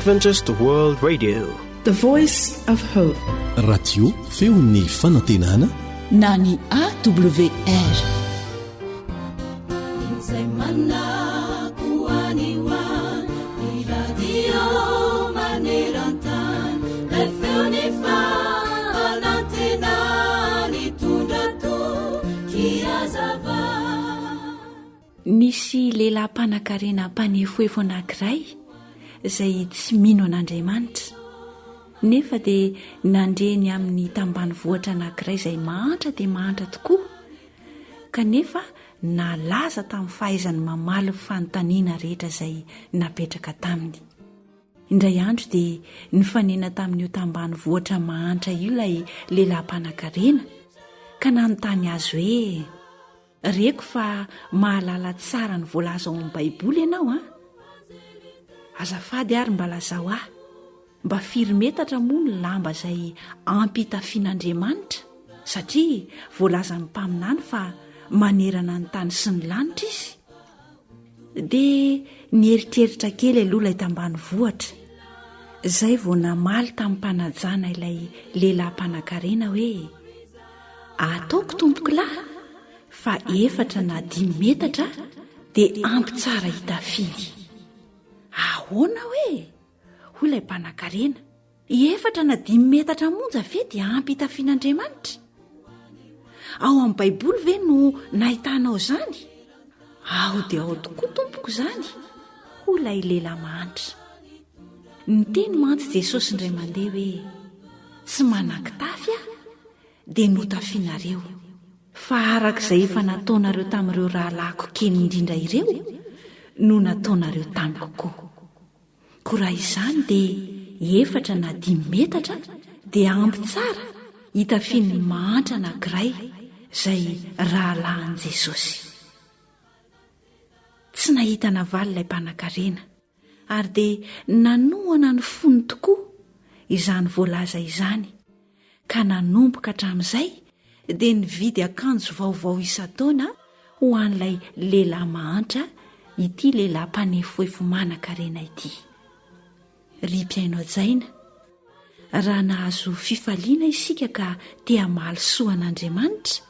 Adventist World Radio, the voice of hope. Radio feon'ny fanantenana na ny AWR. Nisy lehilahy mpanan-karena mpanefoefo anankiray izay tsy mino an'Andriamanitra, nefa dia nandreny amin'ny tambanivohitra anankiray izay mahantra dia mahantra tokoa, kanefa nalaza tamin'ny fahaizany mamaly ny fanontaniana rehetra izay napetraka taminy. Indray andro dia nifanena tamin'io tambanivohitra mahantra io ilay lehilahy mpanan-karena ka nanontany azy hoe: reko fa mahalala tsara ny voalaza ao amin'ny Baiboly ianao a? Azafady ary mba lazao ahy, mba firy metatra moa ny lamba izay ampitafian'Andriamanitra, satria voalaza ny mpaminany fa manerana ny tany sy ny lanitra izy. Dia nieritreritra kely aloha ilay tambanivohitra, izay vao namaly tamin'ny mpanajana ilay lehilahy mpanan-karena hoe: ataoko tompoko lahy, fa 4 na 5 metatra dia ampy tsara hitafiny. Ahoana hoe? Hoy ilay mpanan-karena, 4 na 5 metatra monja ve dia ampy hitafian'Andriamanitra? Ao amin'ny Baiboly ve no nahitanao izany? Ao dia ao tokoa tompoko izany, hoy ilay lehilahy mahantra. Niteny mantsy Jesosy indray mandeha hoe: tsy manan-kitafy aho dia notafianareo, fa arak'izay efa nataonareo tamin'ireo rahalahiko kely indrindra ireo no nataonareo tamiko koa. Koa raha izany dia 4 na 5 metatra dia ampy tsara hitafian'ny mahantra anankiray izay rahalahin'i Jesosy. Tsy nahita navaly ilay mpanan-karena, ary dia nanohana ny fony tokoa izany voalaza izany, ka nanomboka hatramin'izay dia nividy akanjo vaovao isan-taona ho an'ilay lehilahy mahantra, ity lehilahy mpanefoefo manan-karena ity. Ry mpiaino jaina, raha nahazo fifaliana isika ka te hamaly soa an'Andriamanitra,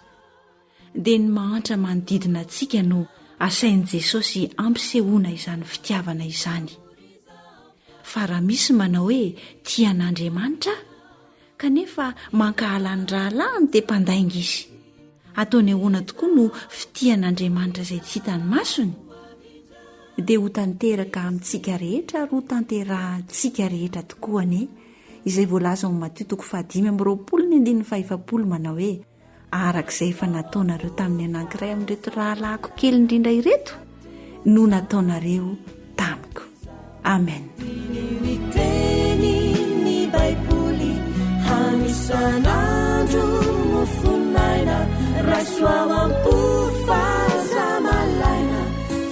dia ny mahantra manodidina antsika no asain'i Jesosy ampisehoana izany fitiavana izany. Fa raha misy manao hoe tia an'Andriamanitra kanefa mankahalany rahalahiny dia mpandainga izy, ataony ahoana tokoa no fitian'Andriamanitra izay tsy hitany masony? Dia ho tanteraka amintsika rehetra ary ho tanterahantsika rehetra tokoa ane, izay voalaza ao Matteo 5:20 manao hoe: arak'izay efa nataonareo tamin'ny anankiray amin'ireto rahalahiko kely indrindra ireto no nataonareo tamiko. Amen. Sanandro mofunaina rasoawampu fazamalaina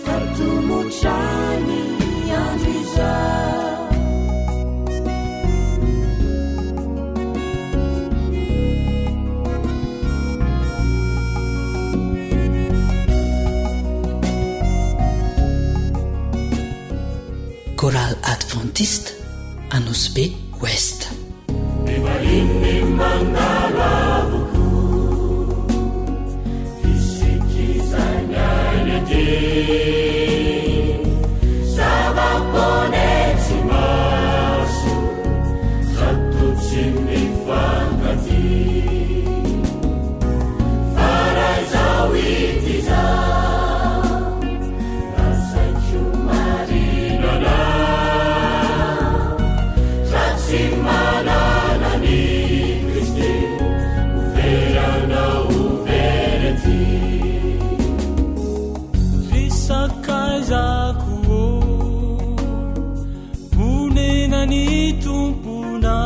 fatumuchani andriza Chorale Adventiste Anosbe Ouest. Inni mangalavoko isikizanyanyete savaponetsy maso satotsy mifangati farazao ity zao nasaiko marinana ratsy manana ny Kristi uverana uvereti risakaizako punena ny tompona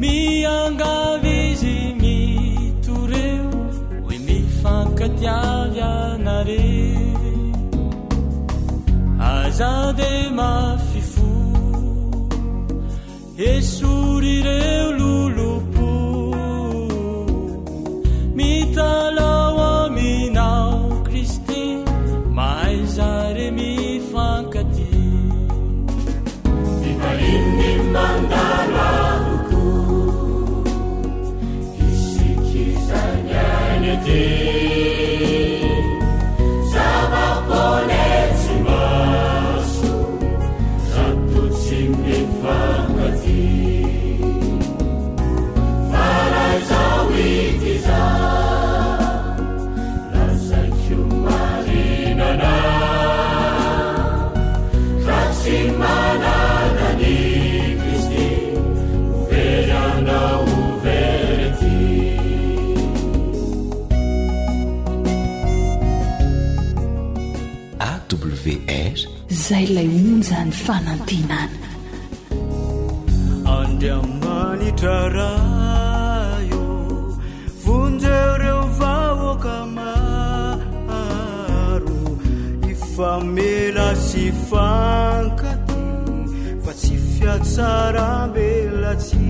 miangavizy mitoreo hoe mifankatiavy anareo aza de mafifo esurireu lulupu mitalao aminao Kristi maizare mifankati izay ilay onjany fanantenana andriamanitra rayo vonjereo vahoaka maro ifamela sy fankaty fa tsy fiatsarambelatsy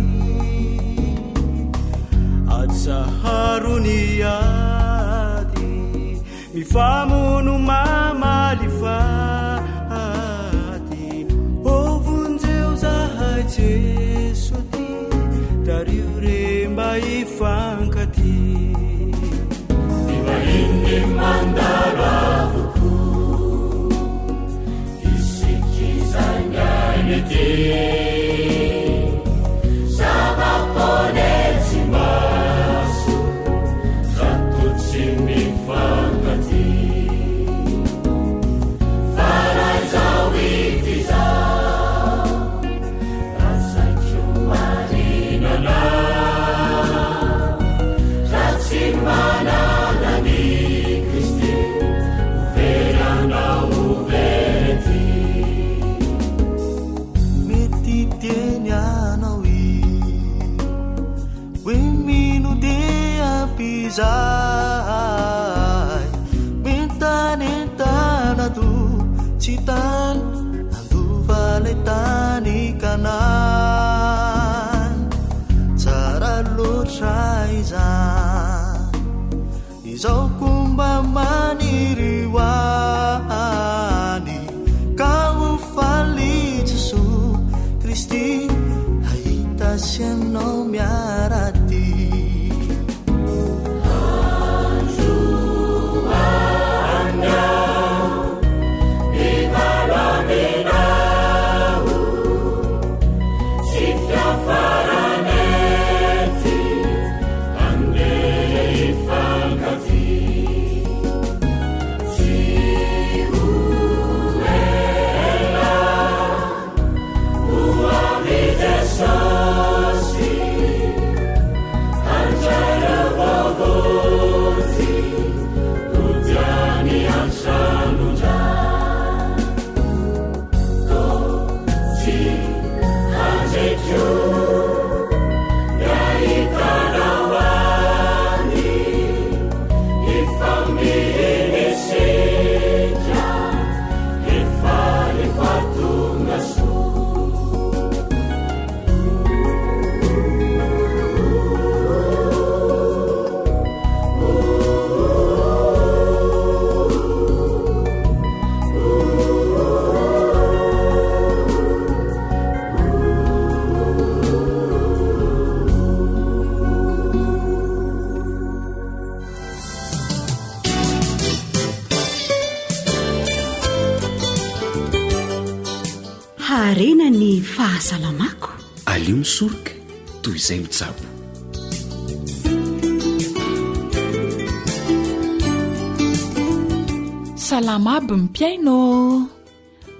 atsaharony ady mifamono mamaly fady o vonjeo zahay Jesu ty dario remba ifankaty divahiny mandaravoko isikizany te zavaponetsy maso zatotsy mifankaty farazao ity zao rasakio marinana ratsy manana ny Kristy uverana uverety mety teny anao hoe mino dia pizay mentanentana do tsy tany andovalay tany kanan tsara loatra izany izao komba maniry hoany ka ho faly Jesoa Kristy hahita sy anao miaraty harena ny fahasalamako alio misoroka toy izay mitsabo salama aby mpiaino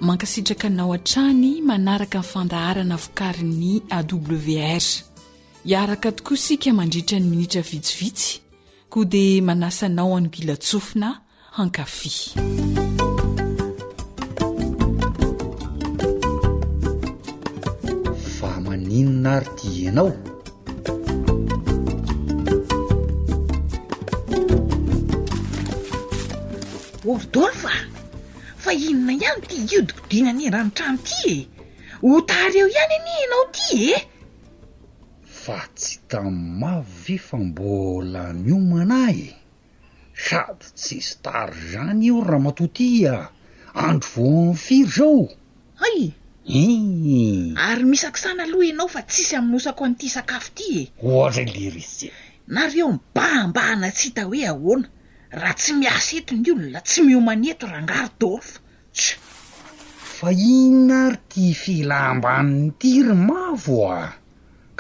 mankasitraka anao an-trany manaraka ny fandaharana vokarin'ny AWR hiaraka tokoa sika mandritra ny minitra vitsivitsy koa dia manasanao angilatsofina hankafy inona ary ty ianao Rodolphe fa inona ihany ty iodikodinany ranotrano ty otary eo ihany any ianao ty fa tsy tamavy fa mbola miomana sady tsisy tary zany io raha matotia andro vao firy zao ay ary misakisana aloha ianao fa tsisy aminosako an'ity sakafo ty ohatra lirisy nareo mbahambahana tsy hita hoe ahoana raha tsy miasa eto ny olona tsy miomana eto rangary Dolphe fa inona ary ty filambany tiry mavo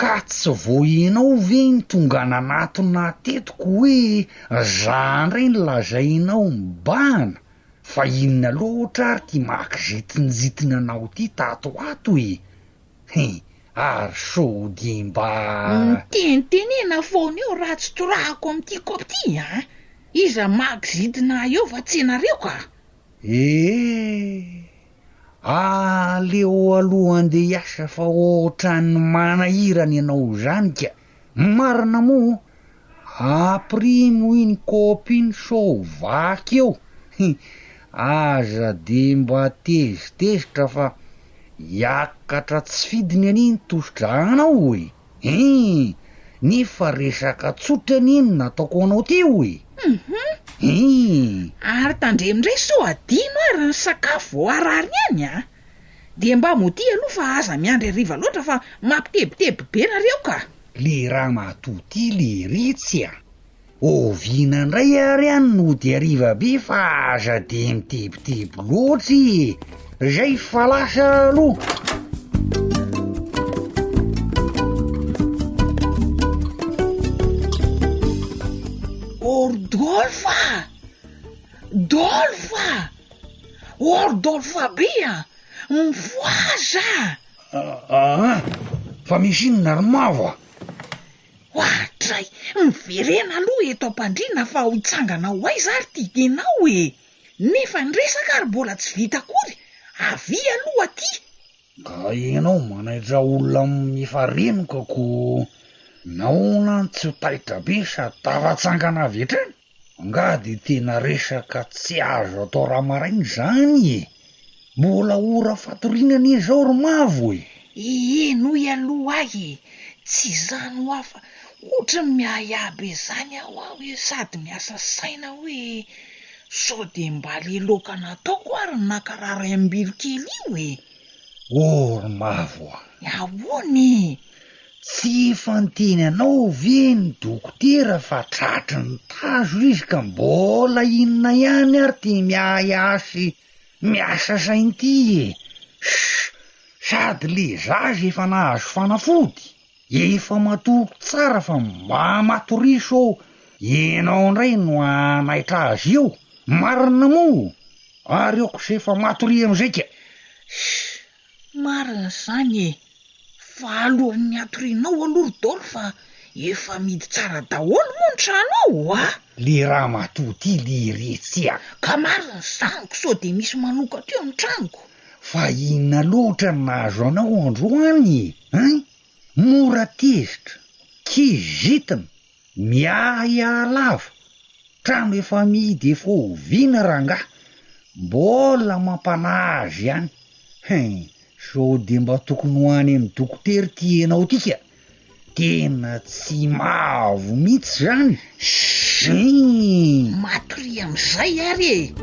ka tsy vo ianao ve ny tonga nanatona tetiko hoe zandray ny lazainao mbana fa inona loatra ary ty makizitinzitina anao ty tato ato ary sody mba tentenena foana eo raha tsy torahako amin'ity kopy ty iza makizitina eo fa tsy nareo ka aleo aloha andeha hiasa fa ohatran'ny manahirany ianao zany ka. Marina moa aprimo iny kopiny so vaky eo. Aza de mba tezitezitra fa hiakatra tsy fidiny aniny tosidranao e. Nefa resaka tsotrany iny nataoko anao ty oe. Ary tandremindray so adino ary ny sakafo vo arariny any a. De mba moti aloha fa aza miandry ariva loatra fa mampitebiteby be nareo ka. Le raha matoty le ritsy a. Ovina ndray ary any no de ariva be fa aza de mitebiteby loatsy. Zay fa lasa aloha. Ordolfa be a mivoaza. Fa misy inona ry mavo a? Ohatray miverena aloha eto am-pandrina fa ho itsangana ho aiza ary ty tenao e. Nefa nresaka ary mbola tsy vita kory. Avy aloha ty. Ka ianao manaitra olona mifarenoko ko naona tsy ho taitra be sady tavatsangana avy etrany. Nga de tena resaka tsy azo atao raha marainy zany e. Mbola ora fatorinana izao ry mavo e. Enoy aloha ahy tsy zany ho afa ohatra miayabe zany aho hoe sady miasa saina hoe so de mba le loka nataoko ary nakarary ambilo kely io e. Ry mavo a. Ahoany? Tsy fanteny anao ve ny dokotera fa tratry ny tazo izy ka mbola inona ihany ary ty miayasy miasa sainy ty e. Sady le zazy efa nahazo fanafody. Efa matoko tsara fa mba matoriso ianao ndray no anaitra azy io. Marina moa ary oko se fa matory am'izay ka. Marina zany e. Fa alohan'ny atorinao aloha Rodolphe fa efa midy tsara daholo moa ny trano ao a. Le raha matoty le retsy a. Ka marina zaniko so de misy manoka teo amin'ny tranoko. Fa inona loatra nahazo anao androany e? Mora tezitra, kizitina, miaya lava. Trano efa midy efa oviana rangah. Mbola mampanazy ihany. So de mba tokony ho any amin'ny dokotera ty ianao tika. Tena tsy mavo mihitsy zany. Matory am'izay ary e.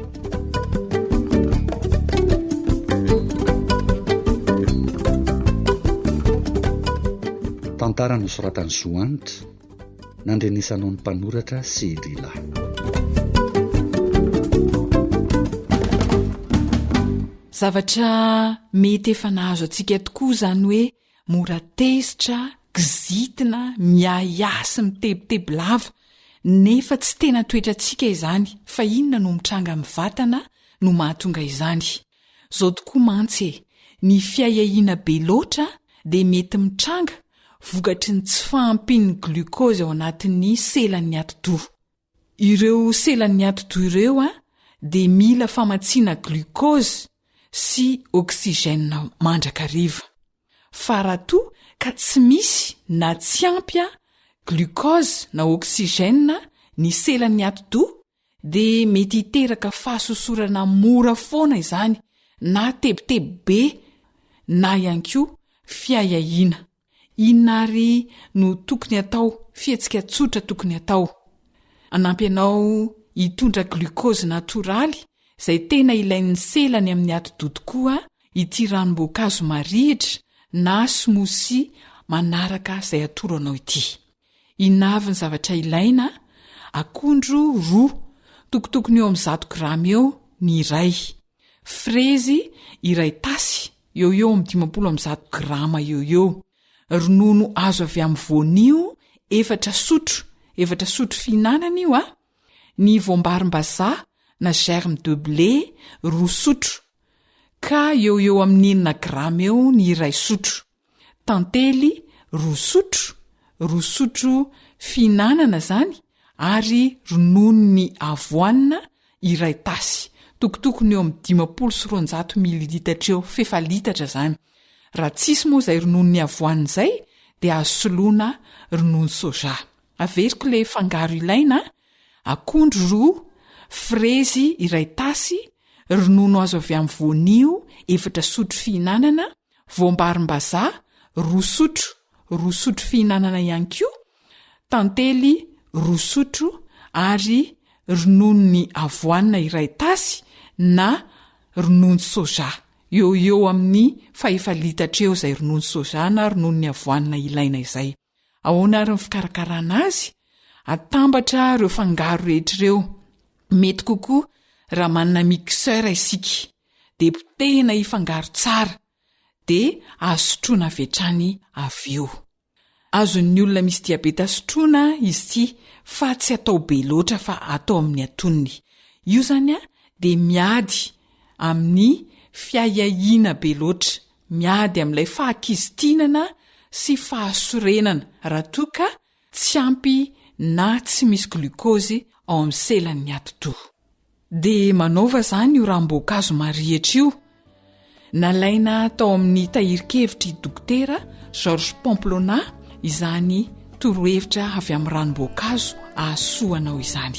Tantara nosoratany Zoanitra, nandrenisanao ny mpanoratra Sedila. Zavatra mety efa nahazo antsika tokoa zany hoe mora tezitra, gizitina, miayasy mitebiteby lava, nefa tsy tena toetrantsika izany, fa inona no mitranga amin'ny vatana no mahatonga izany. Zao tokoa mantsy ny fiahiahina be loatra de mety mitranga vokatry ny tsy fahampian'ny glucose ao anatin'ny selan'ny atidoha. Ireo selan'ny atidoha ireo de mila famatsiana glucose sy oksigène mandrakariva. Fa raha toa ka tsy misy na tsy ampy glucose na oksigène ny selan'ny atidoha de mety hiteraka fahasosorana mora foana izany, na tebiteby be, na ihany koa fiahiahina. Inona ary no tokony atao, fihetsika tsotra tokony atao? Anampy ianao hitondra glucose natoraly izay tena ilain'ny selany amin'ny atidoha tokoa ity ranom-boankazo marihitra na smoothie manaraka izay atoro anao ity. Inona avy ny zavatra ilaina? Akondro 2, tokotokony eo amin'ny 100 grama eo ny iray. Frezy iray tasy, eo amin'ny 50 grama eo. Ronono azo avy amin'ny voanio 4 sotro, 4 sotro fihinanana io ny voambarim-bazaha na germe de blé 2 sotro, ka eo amin'ny 9 grama eo ny iray sotro. Tantely 2 sotro fihinanana zany, ary ronono ny avoanina iray tasy, tokotokony eo amin'ny 500 mililitatra eo, fefalitatra zany. Raha tsisy moa izay rononony avoanina izay dia azo soloina ronono soja. Averiko ilay fangaro ilaina: akondro 2, frezy iray tasy, ronono azo avy amin'ny voanio 4 sotro fihinanana, voambarim-bazaha 2 sotro, 2 sotro fihinanana ihany koa, tantely 2 sotro ary rononony avoanina iray tasy na ronono soja. Eo amin'ny 5 litatra eo izay ronono soja na rononony avoanina ilaina izay. Ahoana ary ny fikarakarana azy? Atambatra ireo fangaro rehetr'ireo. Mety kokoa raha manana mixeur isika, dia potehina ifangaro tsara, dia azo sotroina avy hatrany avy eo. Azon'ny olona misy diabeta sotroina izy ity, fa tsy atao be loatra fa atao amin'ny atonony. Io zany dia miady amin'ny fiahiahiana be loatra, miady amin'ilay fahakizitinana sy fahasorenana raha toa ka tsy ampy na tsy misy glukôzy ao amin'ny selan'ny ati-doha. Dia manaova zany io ranom-boankazo marihatra io. Nalaina tao amin'ny tahirikevitry dokotera Georges Pomplona izany torohevitra avy amin'ny ranom-boankazo ahasoanao izany.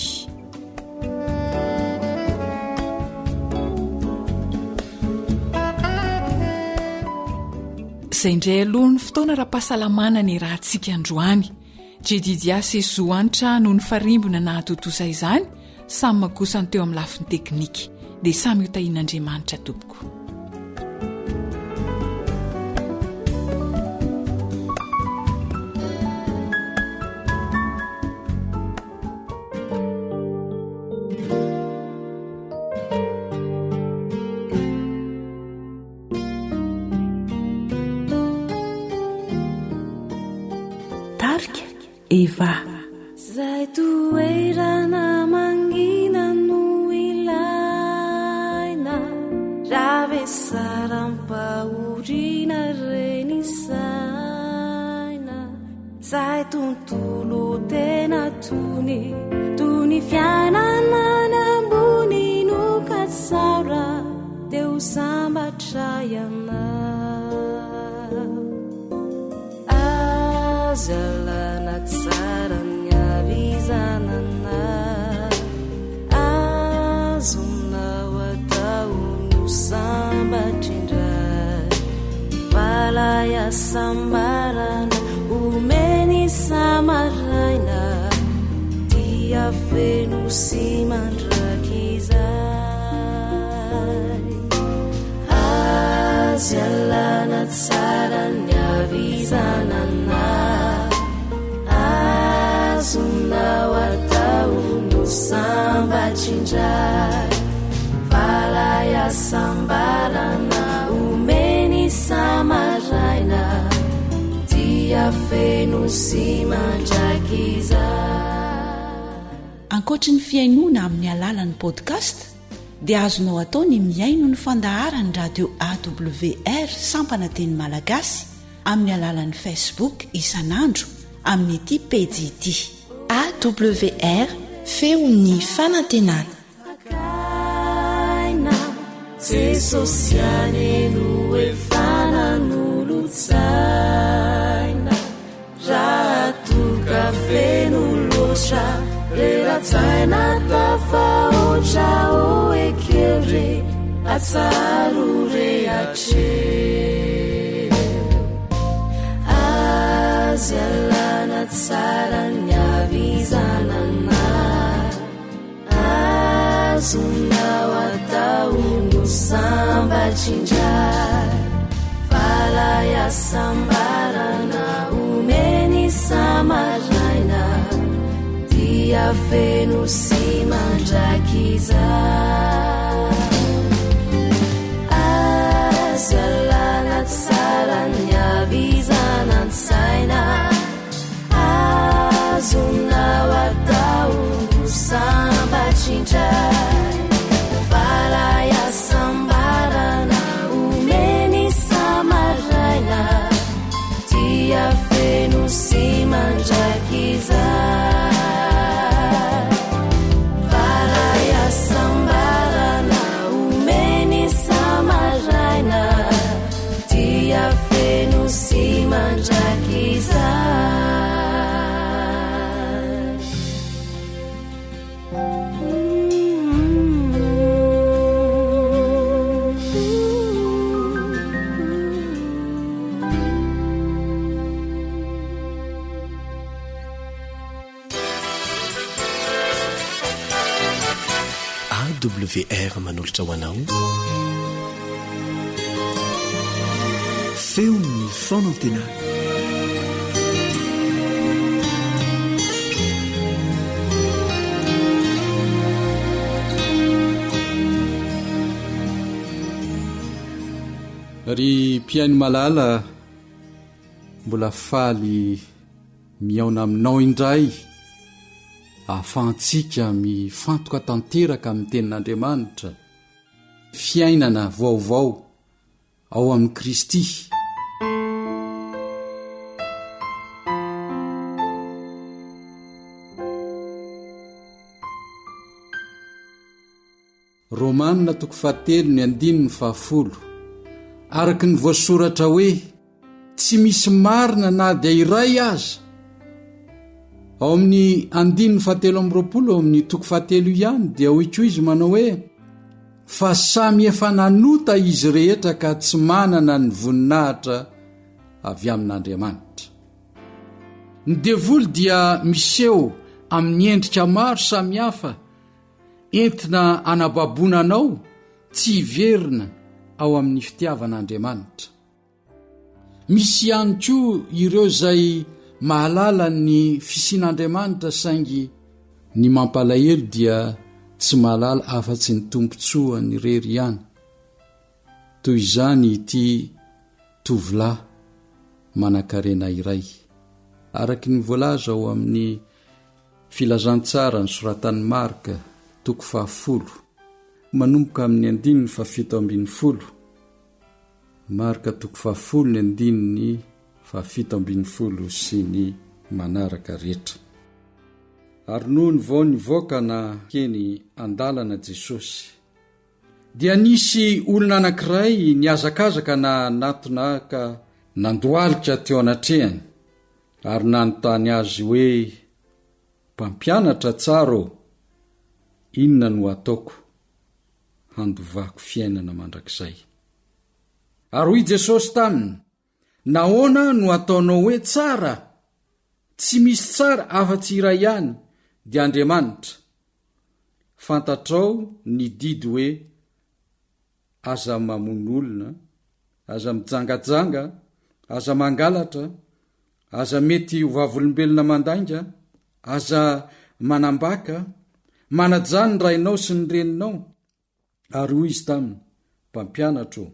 Izay indray aloha ny fotoana raha-pahasalamana ny raha antsika androany. Jedidiasy Zoanitra no ny farimbona na hatotosa izany, samy makosany teo amin'ny lafiny teknika, dia samy ho tahian'Andriamanitra tompoko. Eva zay toerana mangina no ilaina, rave saram-paorina reny saina, zay tontolo tena tony fiainana ambony no katsaura teo sambatra ianao azalana tsara ny avizanana azonao atao no sambatrindray valaya sambarana omeny samaraina dia feno sy mandrakizay azalana tsara ny avizanana azonao atao no sambatrindray valaya sambarana omeny samaraina dia feno sy mandrakizay. Ankoatra ny fiainoana amin'ny alalan'ny podcast dia azonao atao ny miaino ny fandaharany radio AWR sampana teny malagasy amin'ny alalan'ny Facebook isanandro amin'ny ity pejy ity AWR feon'ny fanantenana. Akaina jesosiany no efanan'olotsaina raha toka feno loatra reratsaina tafaotra oekevre atsaro reatre azalana tsara ny avizanana azonao atao no sambatrindray valaya sambarana omeny samaraina dia feno sy mandrakizay azalana tsara ny avizanantsaina azonao atao no sambatrindray valaya sambarana omeny samaraina dia feno sy mandrakizay valaya sambarana awr manolotra ho anao feon'ny fonantena ry mpiaino malala mbola faly miaona aminao indray ahafahantsika mifantoka tanteraka amin'ny tenin'Andriamanitra fiainana vaovao ao amin'ny Kristy. Romanina 7:10 araky ny voasoratra hoe tsy misy marina na dia iray aza. Ao amin'ny 7:20 ao amin'ny 7 ihany dia hoiko izy manao hoe fa samy efa nanota izy rehetra ka tsy manana ny voninahitra avy amin'Andriamanitra. Ny devoly dia miseho amin'ny endrika maro samihafa entina anababonanao tsy hiverina ao amin'ny fitiavan'Andriamanitra. Misy ihany koa ireo izay mahalala ny fisian'Andriamanitra saingy ny mampalahelo dia tsy mahalala afa-tsy ny tompontsoany rery ihany. Toy izany ity tovolahy manan-karena iray. Araky ny voalaza ao amin'ny filazantsara ny soratan'i Marka 10 manomboka amin'ny 7:70. Marka 10:70 sy ny manaraka rehetra. Ary noho ny vao nivoaka na keny andalana Jesosy dia nisy olona anankiray niazakazaka na natona ka nandoalika teo anatrehany ary nanontany azy hoe mpampianatra tsara, inona no ataoko handovako fiainana mandrakizay? Ary hoy Jesosy taminy, nahoana no ataonao hoe tsara? Tsy misy tsara afa-tsy iray ihany, dia Andriamanitra. Fantatrao ny didy hoe aza mamono olona, aza mijangajanga, aza mangalatra, aza mety ho vavolombelona mandainga, aza manambaka, manajany ny rainao sy ny reninao. Ary hoy izy taminy, mpampianatra,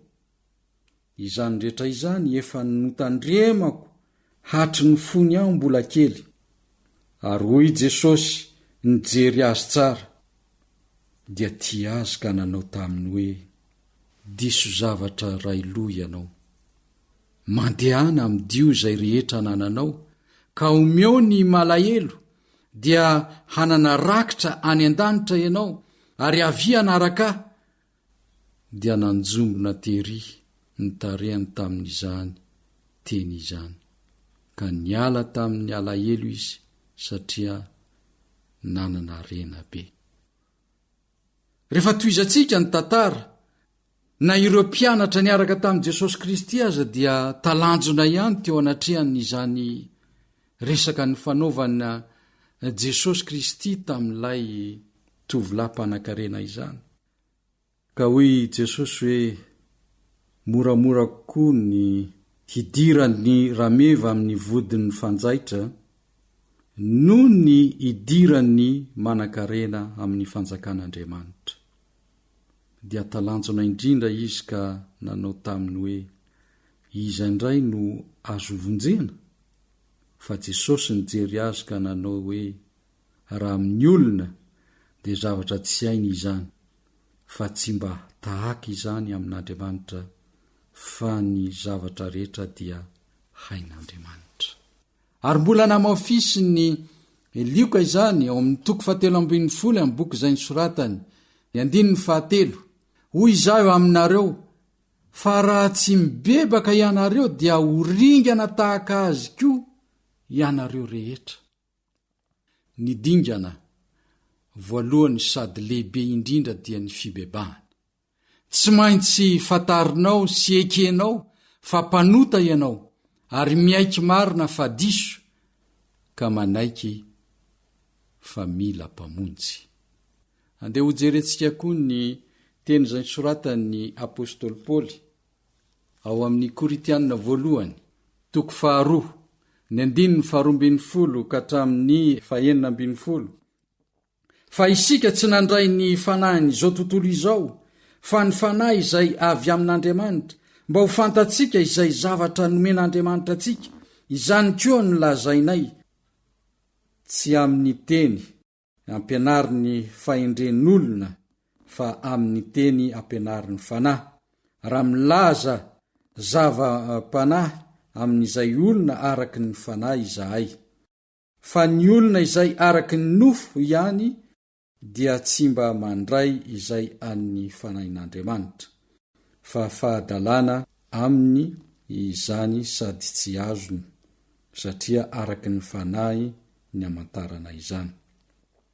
izany rehetra izany efa notandremako hatry ny fony aho mbola kely. Ary hoy Jesosy nijery azy tsara dia tia azy ka nanao taminy hoe diso zavatra ray loha ianao, mandehana amin'ny dio izay rehetra nananao ka omeo ny malahelo dia hanana rakitra any an-danitra ianao ary avia anaraka dia nanjombona tery ny tarehany tamin'izany teny izany ka niala tamin'ny alahelo izy satria nanana rena be. Rehefa toizantsika ny tantara na ireo mpianatra niaraka tamin'i Jesosy Kristy aza dia talanjona ihany teo anatrehany izany resaka ny fanaovana Jesosy Kristy tamin'ilay tovolahy mpanan-karena izany. Ka hoy Jesosy hoe moramora kokoa ny hidirany rameva amin'ny vodin'ny fanjaitra noho ny hidirany manan-karena amin'ny fanjakan'Andriamanitra. Dia talanjona indrindra izy ka nanao taminy hoe iza indray no azo vonjena, fa Jesosy nijery azy ka nanao hoe raha amin'ny olona dia zavatra tsy hainy izany, fa tsy mba tahaka izany amin'Andriamanitra, fa ny zavatra rehetra dia hain'Andriamanitra. Ary mbola namafisy ny lioka izany ao amin'ny 7:70 amin'ny boky izay nisoratany, 9:7. Hoy izaho aminareo, fa raha tsy mibebaka ianareo dia horingana tahaka azy koa ianareo rehetra. Ny dingana voalohany sady lehibe indrindra dia ny fibebahana. Tsy maintsy fatarinao sy ekenao fa mpanota ianao ary miaiky marina fa diso ka manaiky fa mila mpamonjy. andeha hojerentsika koa ny teny izay soratany apôstôly Paoly ao amin'ny Koritianina 1:2 ka hatramin'ny 9:10. Fa isika tsy nandray ny fanahiny izao tontolo izao, fa ny fanahy izay avy amin'Andriamanitra, mba ho fantatsika izay zavatra nomen'Andriamanitra atsika. Izany koa no lazainay, tsy amin'ny teny ampianariny fahendren'olona, fa amin'ny teny ampianariny fanahy. Raha milaza zava-panahy amin'izay olona araky ny fanahy izahay. Fa ny olona izay araky ny nofo ihany dia tsy mba mandray izay amin'ny fanahin'Andriamanitra, fa fahadalana aminy izany sady tsy azony, satria araky ny fanahy ny amantarana izany.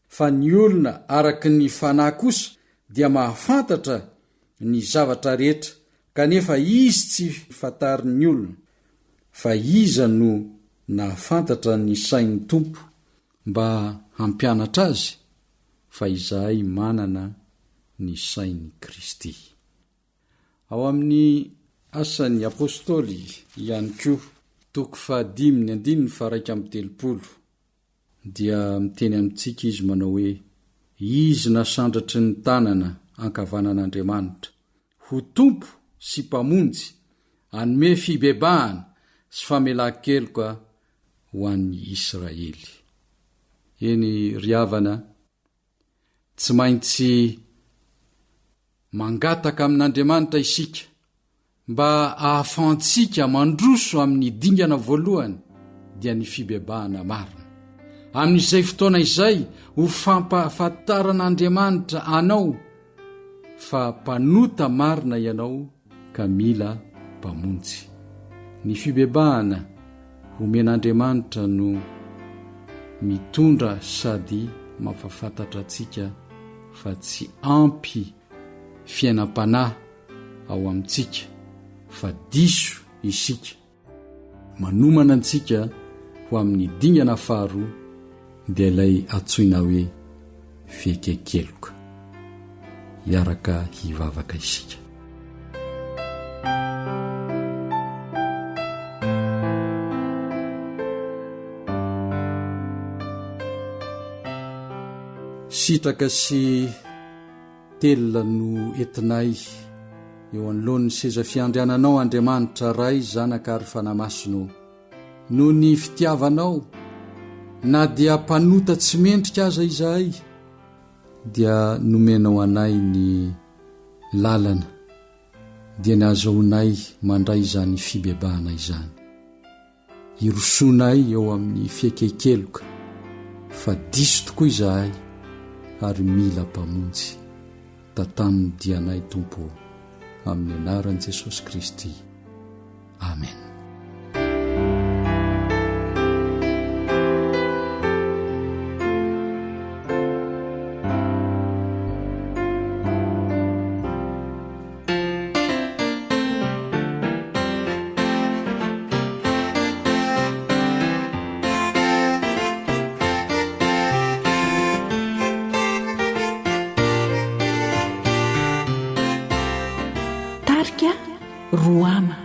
Fa ny olona araky ny fanahy kosa dia mahafantatra ny zavatra rehetra, kanefa izy tsy fantarin'ny olona, fa iza no nahafantatra ny sain'ny Tompo mba hampianatra azy, fa izahay manana ny sain'ny Kristy. Ao amin'ny asan'ny apôstôly ihany koa, 5:1-30 dia miteny amintsika izy manao hoe: izy nasandratry ny tanana ankavanan'Andriamanitra ho tompo sy mpamonjy, anome fibebahana sy famelan-keloka ho an'ny Israely. Eny ry havana, tsy maintsy mangataka amin'Andriamanitra isika mba ahafahantsika mandroso amin'ny dingana voalohany dia ny fibebahana marina. Amin'izay fotoana izay ho fampahafantaran'Andriamanitra anao fa mpanota marina ianao ka mila mpamonjy. Ny fibebahana homen'Andriamanitra no mitondra sady mampafantatra atsika fa tsy ampy fiainam-panahy ao amintsika, fa diso isika, manomana antsika ho amin'ny dingana faharoa, dia ilay atsoina hoe fiekekeloka. Hiaraka hivavaka isika. Sitraka sy telona no entinay eo anoloan'ny seza fiandriananao, Andriamanitra ray, zanaka ary fanamasinao, no ny fitiavanao, na dia mpanota tsy mendrika aza izahay, dia nomenao anay ny lalana, dia ny azahoanay mandray izany fibebahana izany. Irosonay eo amin'ny fiekekeloka, fa diso tokoa izahay ary mila mpamonjy. Tatan'ny dianay Tompo, amin'ny anaran'i Jesosy Kristy. Amen. Roama.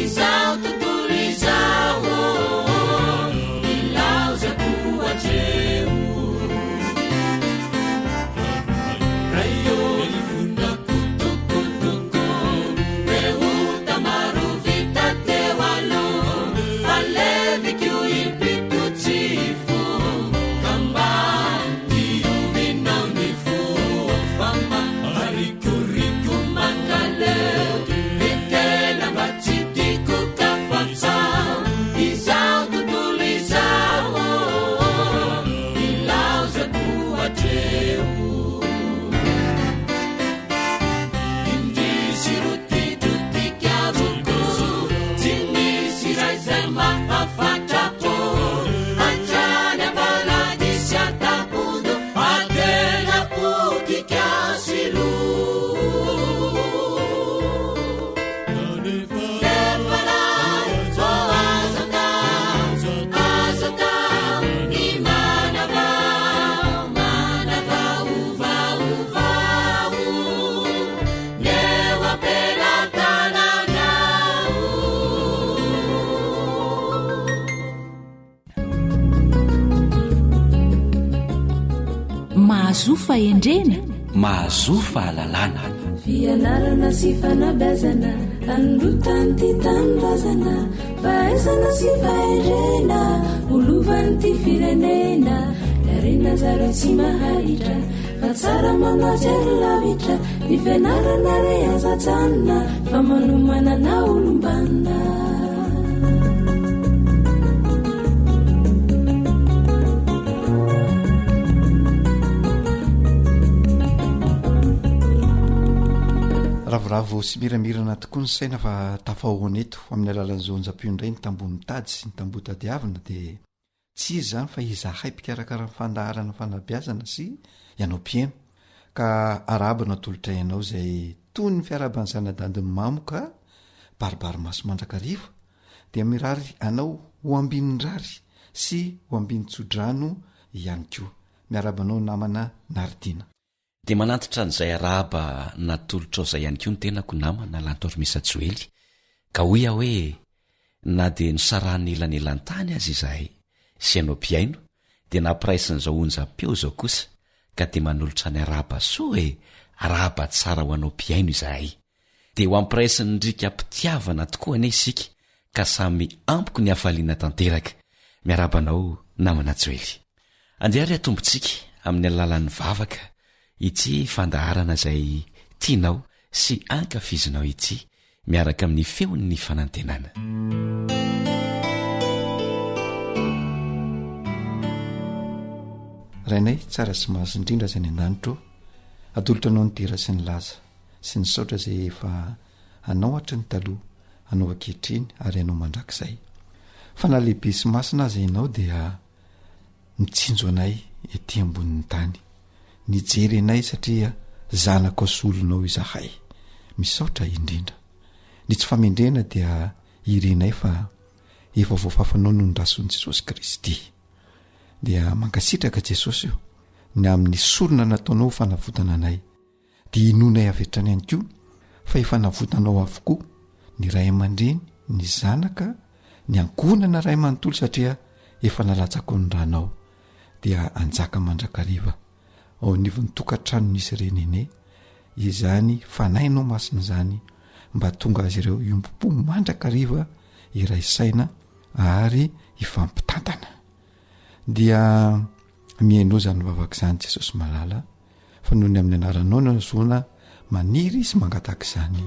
Izao tontolo izao, ilao za mahazo fahendrena, mahazo fahalalana. Fianarana sy fanabeazana androtany ty tanindrazana, fahaizana sy fahendrena olovany ty firenena. Darena zareo tsy maharitra fa tsara manajery lavitra, ny fianarana re azajanona fa manomanana olombanina. ravoravo sy miramirana tokoa ny saina fa tafahoneto amin'ny alalan'izao njapio indray ny tambony tady sy ny tambo tadiavina dia tsy izy zany fa izahay mpikarakara ny fandaharana fanabeazana sy ianao mpieno ka arabana tolotra ianao izay toy ny fiarabany zanadandiny mamo ka baribary maso mandrakariva dia mirary anao ho ambinyndrary sy ho ambiny-tsodrano ihany koa miarabanao namana naridiana dia manantitra n'izay araba natolotrao izay ihany koa ny tenako namana lantormisa joely ka hoy aho hoe na dia nysarahny elanelantany azy izahay sy ianao mpiaino dia nampiraisin'izao onjam-peo izao kosa ka dia manolotra ny araba soa hoe araba tsara ho anao mpiaino izahay dia ho ampiraisiny ndrika mpitiavana tokoa ane isika ka samy ampoko ny hafaliana tanteraka miarabanao namana joely andehary atombotsika amin'ny alalan'ny vavaka ity fandaharana izay tianao sy ankafizinao ity miaraka amin'ny feon'ny fanantenana. rainay tsara sy mahazo indrindra zay ny an-danitro atolotra anao ny tera sy ny laza sy ny saotra izay efa anao hatry ny taloha anao ankehitriny ary anao mandrakizay fa na lehibe sy masina azy ianao dia mitsinjo anay ety ambonin'ny tany nijery anay satria zanako solonao izahay misaotra indrindra ny tsy famendrena dia irenay fa efa voafafanao no ny rason'i Jesosy Kristy dia mankasitraka Jesosy io ny amin'ny solona nataonao fanavotana anay dia inonay avetrany ihany koa fa efa navotanao avokoa ny ray aman-dreny ny zanaka ny ankonana ray manontolo satria efa nalatsako ny ranao dia anjaka mandrakariva ao nivo nytokantrano nisy renene izany fanainao masina zany mba tonga azy ireo iompopo mandrakariva iray saina ary ifampitantana dia miainao zany vavaka izany Jesosy malala fa noho ny amin'ny anaranao no zona maniry sy mangataka izany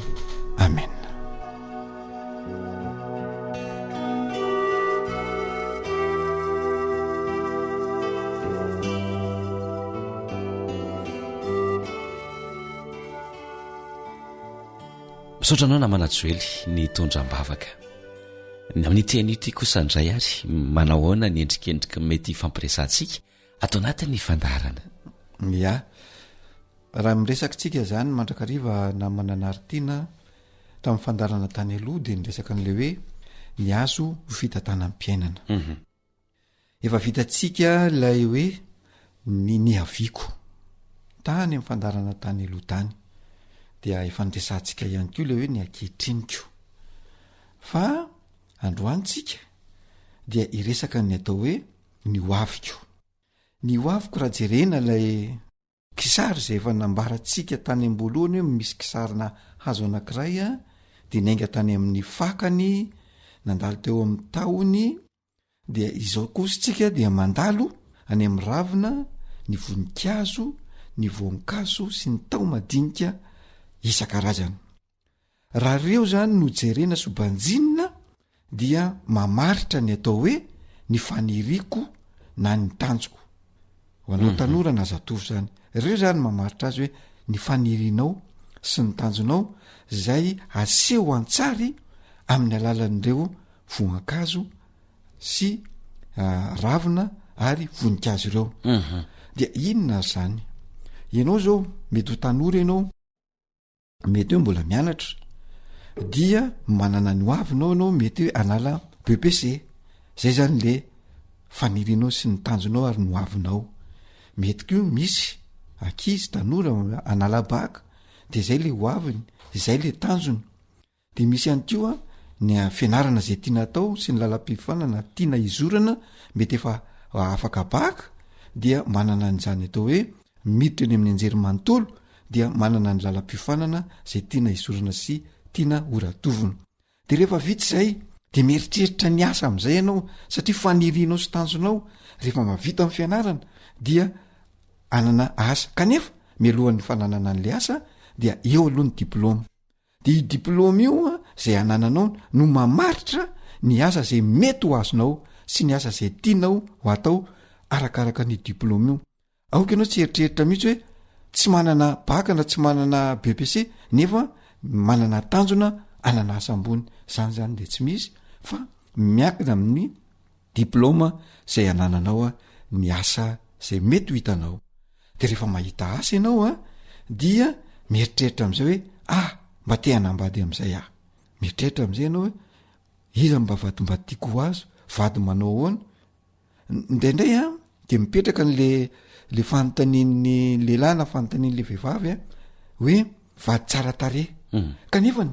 amen. misaotranao namana joely ny tondram-bavaka ny amin'ny tenyity kosa ndray ary manahoana ny endrikendrika mety fampiresantsika atao anatin'ny fandaharana ya raha miresakitsika zany mandrakariva namana naritiana tamin'ny fandarana tany aloha dia niresaka n'le hoe ny azo vitatana ampiainana efa vitatsika ilay hoe ny niaviko tany amin'ny fandarana tany aloha tany dia efa niresantsika ihany koa le hoe ny ankehitriniko fa androantsika dia iresaka ny atao hoe ny hoaviko raha jerena ilay kisary izay efa nambaratsika tany am-boalohany hoe misy kisarina hazo anankiray a dia nainga tany amin'ny fakany nandalo teo amin'ny tahony dia izao kositsika dia mandalo any amin'ny ravina ny voninkazo ny voankazo sy ny tao madinika isan-karazany raha reo zany no jerena sobanjinina dia mamaritra ny atao hoe ny faniriko na ny tanjoko ho anao tanora na zatovo zany reo zany mamaritra azy hoe ny fanirinao sy ny tanjonao zay aseho antsary amin'ny alalan'ireo voankazo sy ravina ary voninkazo ireo dia inona zany ianao zao mety ho tanora ianao mety hoe mbola mianatra dia manana ny hoavinao anao mety hoe anala BPC zay zany le fanirinao sy ny tanjonao ary ny hoavinao mety koa misy ankizy tanora anala baka de zay le hoaviny zay le tanjony de misy ihany koa ny fianarana zay tiana atao sy ny lalam-pifanana tiana izorana mety efa afaka baka dia manana an'izany atao hoe miditra eny amin'ny anjery manontolo dia manana ny lalam-piofanana zay tiana isorana sy tiana oratovina. De rehefa vita zay de mieritreritra ny asa am'izay ianao satria fanirinao sy tanjonao rehefa mavita amin'ny fianarana dia anana asa kanefa mialohan'ny fananana an'le asa dia eo aloha ny diplôma. De io diplôma io zay anananao no mamaritra ny asa zay mety ho azonao sy ny asa zay tianao ho atao arakaraka ny diplôma io. Aoka ianao tsy eritreritra mihitsy hoe tsy manana baka na tsy manana BPC nefa manana tanjona anana asa ambony, zany de tsy misy fa miakina amin'ny diplôma zay anananao ny asa zay mety ho hitanao. De rehefa mahita asa ianao dia mieritreritra am'izay hoe mba te hanambady am'izay mieritreritra am'izay ianao hoe iza mba mba tiako ho azo vady manao ahoana. Indraindray de mipetraka le fanontanian'ny lehilahy na fanontanian'le vehivavy hoe vady tsara tarehy kanefa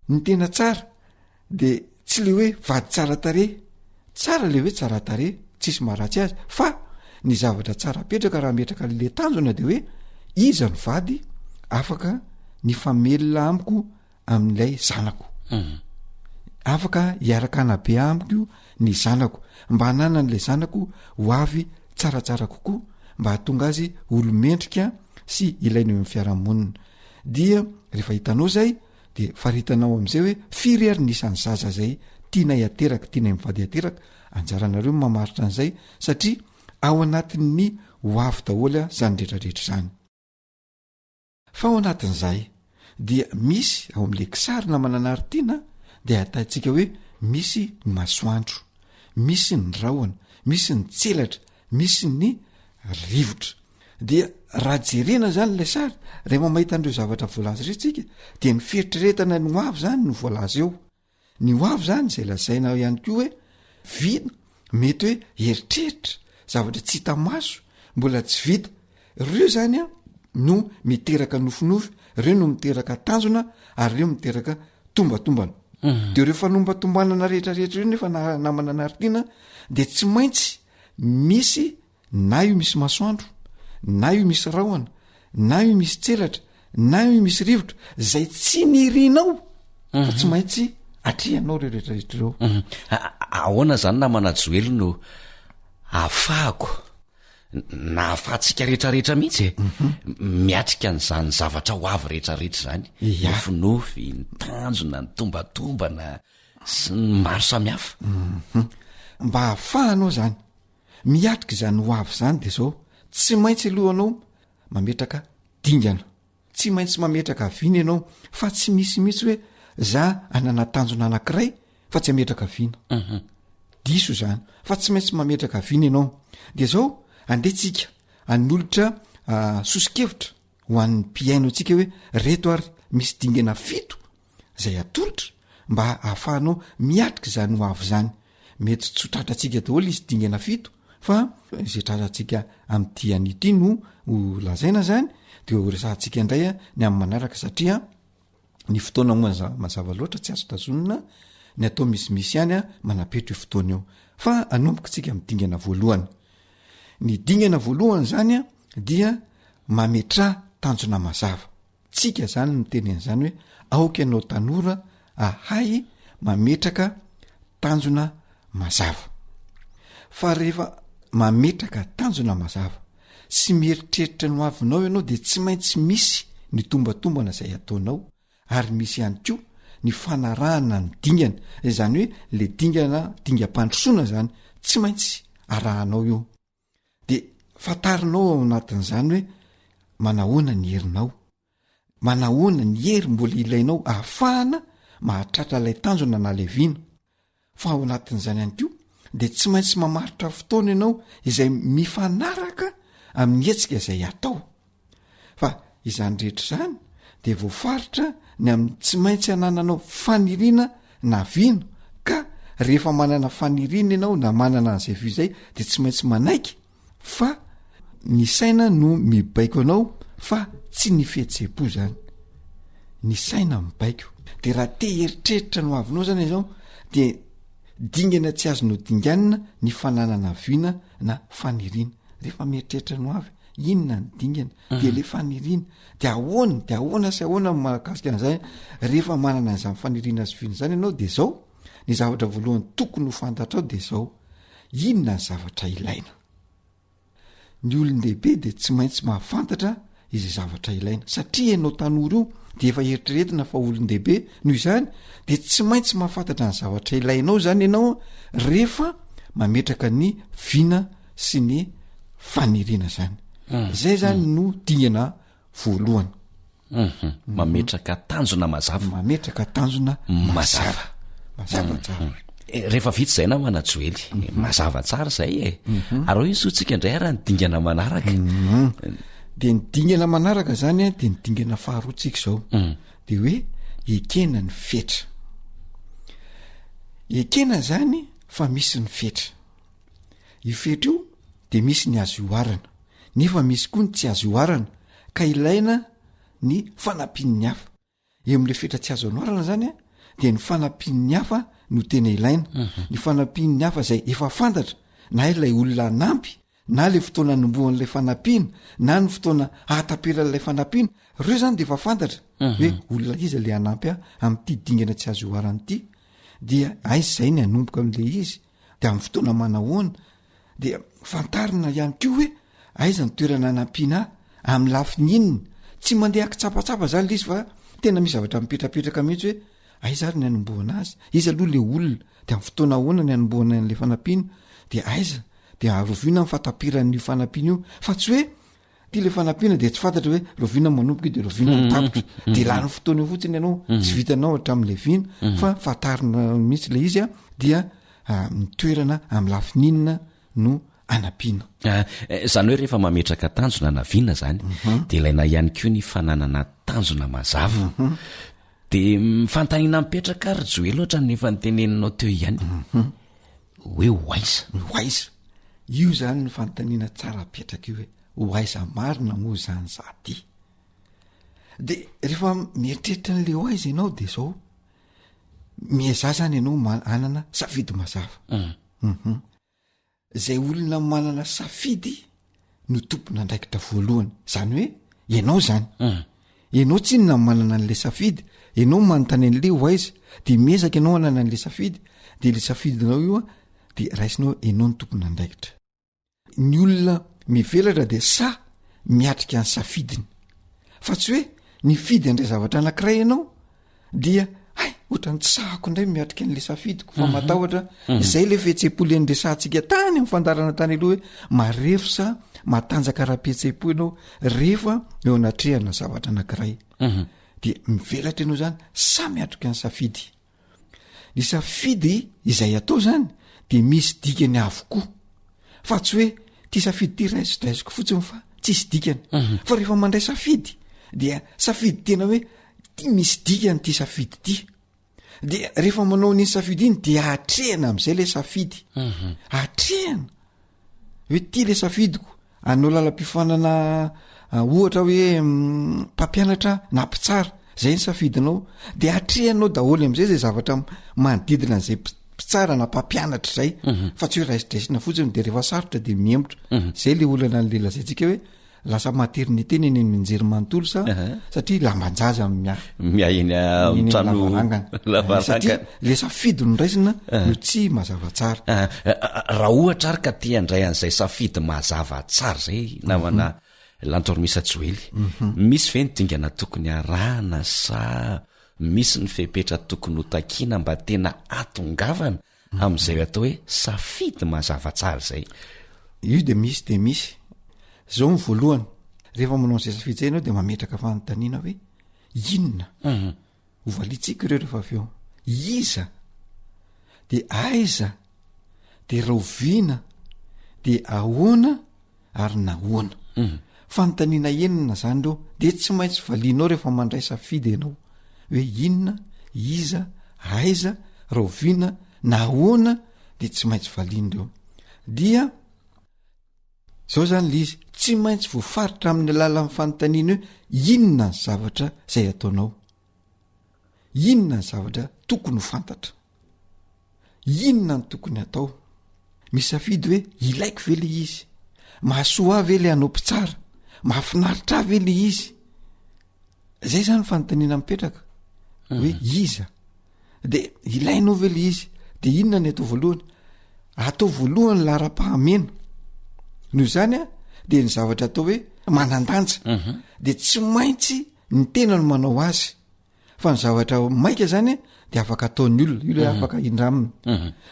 ny tena tsara de tsy le hoe vady tsara tarehy, tsara le hoe tsara tarehy tsisy maharatsy azy fa ny zavatra tsara petraka raha metraka le tanjona de hoe iza ny vady afaka ny famelona amiko amin'ilay zanako, afaka hiaraka anabe amiko ny zanako mba hananan'lay zanako ho avy tsaratsara kokoa mba hatonga azy olomendrika sy ilaina eo amin'ny fiarahamonina. Dia rehefa hitanao zay de faritanao am'izay hoe firy ary nisan'ny zaza zay tiana hiateraka, tiana mivady hiateraka, anjaranareo mamaritra an'izay satria ao anatin'ny ho avy daholo zany rehetrarehetra zany. Fa ao anatin'izay dia misy ao amin'le kisarina mananaritiana de ataontsika hoe misy ny masoandro, misy ny rahona, misy ny tselatra, misy ny rivotra. Dia raha jerena zany le sary rehefa mahita an'ireo zavatra voalaza iretsika de ny fieritreretana ny hoavy zany no voalaza eo. Ny hoavy zany zay lazaina ihany koa hoe vita mety hoe eritreritra zavatra tsy hita maso mbola tsy vita, reo zany no miteraka nofinofy, reo no miteraka tanjona ary reo miteraka tombatombana. De reo fanombatombanana rehetrarehetra reo nefa namana anaritiana de tsy maintsy misy na io misy masoandro, na io misy rahona, na io misy tselatra, na io misy rivotra zay tsy nirinao fa tsy maintsy atrianao reo rehetrarehetra reo. Ahoana zany namana Joely no afahako na afahantsika rehetrarehetra mihitsy miatrika n'zany zavatra ho avy rehetrarehetra zany, nofinofy, ny tanjona, ny tombatombana sy ny maro samihafa. Mba ahafahanao zany miatrika izany ho avy zany de zao tsy maintsy alohanao mametraka dingana, tsy maintsy mametraka vina ianao fa tsy misy mihitsy hoe za anana tanjona anankiray fa tsy ametraka vina. Diso zany fa tsy maintsy mametraka vina ianao. De zao andetsika anolotra sosikevitra ho an'ny mpiaino antsika hoe reto ary misy dingana 7 zay atolotra mba ahafahanao miatrika zany ho avy zany. Mety tsotratratsika daholo izy dingana 7 fa zay tratratsika am'ty anity no ho lazaina zany de ho resahantsika indray ny amin'ny manaraka satria ny fotoana mazava loatra tsy azo tazonina ny atao misimisy ihany manapetro io fotoana io fa anomboka tsika amin'ny dingana voalohany. Ny dingana voalohany zany dia mametra tanjona mazava. Tsika zany no tenen'izany hoe aoka ianao tanora ahay mametraka tanjona mazava. Fa rehefa mametraka tanjona mazava sy mieritreritra no avinao ianao de tsy maintsy misy ny tombatombana zay ataonao ary misy ihany koa ny fanarahana ny dingana, zany hoe le dingana dingam-pandrosoana zany tsy maintsy arahanao io. De fatarinao ao anatin'izany hoe manahoana ny herinao, manahoana ny hery mbola ilainao ahafahana mahatratra ilay tanjona na levina. Fa ao anatin'izany ihany koa de tsy maintsy mamaritra fotoana ianao izay mifanaraka amin'ny hetsika izay atao. Fa izany rehetra zany de voafaritra ny amin'ny tsy maintsy anananao faniriana na vino, ka rehefa manana faniriana ianao na manana an'izay vy zay de tsy maintsy manaiky fa ny saina no mibaiko anao fa tsy ny fihetseham-po zany. Ny saina mibaiko de raha te heritreritra no avinao zany izao de dingana tsy azonao dinganina ny fananana vina na faniriana. Rehefa mieritreritra no avy inona ny dingana de le faniriana de ahoana sy ahoana mahakasika an'izay rehefa manana an'izany faniriana sy vina zany ianao de zao ny zavatra voalohany tokony ho fantatra ao de zao inona ny zavatra ilaina. Ny olon-dehibe de tsy maintsy mahafantatra izay zavatra ilaina satria ianao tanora io de efa eritreretina fa olon-dehibe noho izany de tsy maintsy mahafantatra ny zavatra ilainao zany ianao rehefa mametraka ny vina sy ny faniriana zany. Zay zany no dingana voalohany. Mametraka tanjona mazava mazava tsara. Rehefa vita zay na manajoely mazava tsara zay ary io sotsika indray raha ny dingana manaraka. De ny dingana manaraka zany de ny dingana faharoatsika zao de hoe ekena ny fetra. Ekena zany fa misy ny fetra. I fetra io de misy ny azo oarana nefa misy koa ny tsy azo oarana ka ilaina ny fanampian'ny hafa. Eo amin'le fetra tsy azo oarana zany de ny fanampian'ny hafa no tena ilaina. Ny fanampian'ny hafa zay efa fantatra na ilay olona nampy na le fotoana nomboan'lay fanampiana na ny fotoana ahataperan'lay fanampiana reo zany de efa fantatra hoe olona izy le anampy amin'ity dingana tsy azo oarana ity dia aizy zay ny anomboka amin'le izy de amin'ny fotoana manahoana de fantarina ihany koa hoe aiza ny toerana anampiana amin'ny lafiny inona tsy mandeha akitsapatsapa zany le izy fa tena misy zavatra mipetrapetraka mihitsy hoe aiza ary ny anomboana azy izy aloha le olona de amin'ny fotoana ahoana ny anomboana n'le fanampiana de aiza de rovina ny fatapiran'ny fanampiana io fa tsy hoe ty le fanampiana de tsy fantatra hoe rovina manomboka de rovina mitapitra de lany fotoana io fotsiny ianao tsy vitanao hatramin'le vina fa fantarina mihitsy le izy dia mitoerana amin'ny lafiny inona no anampiana. Zany hoe rehefa mametraka tanjona na vina zany de ilaina ihany koa ny fananana tanjona mazava. De mifantaniana mipetraka ary joely ohatra nefa nyteneninao teo ihany hoe hoaiza io zany ny fantaniana tsara petraka io hoe hoaiza marina moa zany zaty. De rehefa mieritreritra n'le hoaiza ianao de zao mieza zany ianao manana safidy mazava. Zay olona manana safidy no tompona andraikitra voalohany zany hoe ianao zany ianao tsy inona manana an'le safidy ianao manontany an'le hoaiza de miezaka ianao anana an'le safidy de le safidinao io de raisinao ianao ny tompona andraikitra. Ny olona mivelatra de sa miatrika ny safidiny fa tsy hoe ny fidy andray zavatra anankiray ianao dia ohatrany tsy sahako indray miatrika an'le safidiko fa matahotra zay le fihetsem-po le nresantsika tany amin'ny fandarana tany aloha hoe marefo sa matanjaka raha-pihetsem-po ianao rehefa eo anatrehana zavatra anankiray de mivelatra ianao zany sa miatrika ny safidy. Ny safidy izay atao zany de misy dikany avokoa fa tsy hoe ty safidy ty raisodraisiko fotsiny fa tsisy dikany fa rehefa mandray safidy dia safidy tena hoe ty misy dikany ty safidy ty de rehefa manao n'iny safidy iny de atrehana am'izay le safidy atrehana hoe ty le safidiko anao lalam-pifanana ohatra hoe mpampianatra na mpitsara zay ny safidinao de atrehanao daholo am'izay zay zavatra manodidina an'izay mpitsara na mpampianatra zay fa tsy hoe raisodraisina fotsiny de rehefa sarotra de miembotra zay le olana n'le lazaintsika hoe lasa maternité ny eny mijery manontolo sa satria lambanjaza miainy am'trano satria le safidy no raisina no tsy mazava tsara. Raha ohatra ary ka tia andray an'izay safidy mazava tsara zay namana lantormisa joely misy ve ny dingana tokony arahana sa misy ny fepetra tokony ho takiana mba tena atongavana am'izay atao hoe safidy mazava tsara zay? Io de misy zao ny voalohany rehefa manao an'izay safidy zay ianao de mametraka fanontaniana hoe inona hovalitsika ireo rehefa avy eo iza de aiza de roviana de ahoana ary nahoana fanontaniana enina zany reo de tsy maintsy valianao rehefa mandray safidy ianao hoe inona iza aiza roviana nahoana de tsy maintsy valian'ireo dia zao zany le izy tsy maintsy voafaritra amin'ny alalan'ny fanontaniana hoe inona ny zavatra zay ataonao, inona ny zavatra tokony ho fantatra, inona ny tokony atao. Misy safidy hoe ilaiko ve le izy, mahasoa ve le anao mpitsara, mahafinaritra avy le izy zay zany fanontaniana mipetraka hoe iza de ilainao ve le izy de inona ny atao voalohany lara-pahamena noho zany a de ny zavatra atao hoe manandanja de tsy maintsy ny tena no manao azy fa ny zavatra maika zany de afaka ataony olona io le afaka indraminy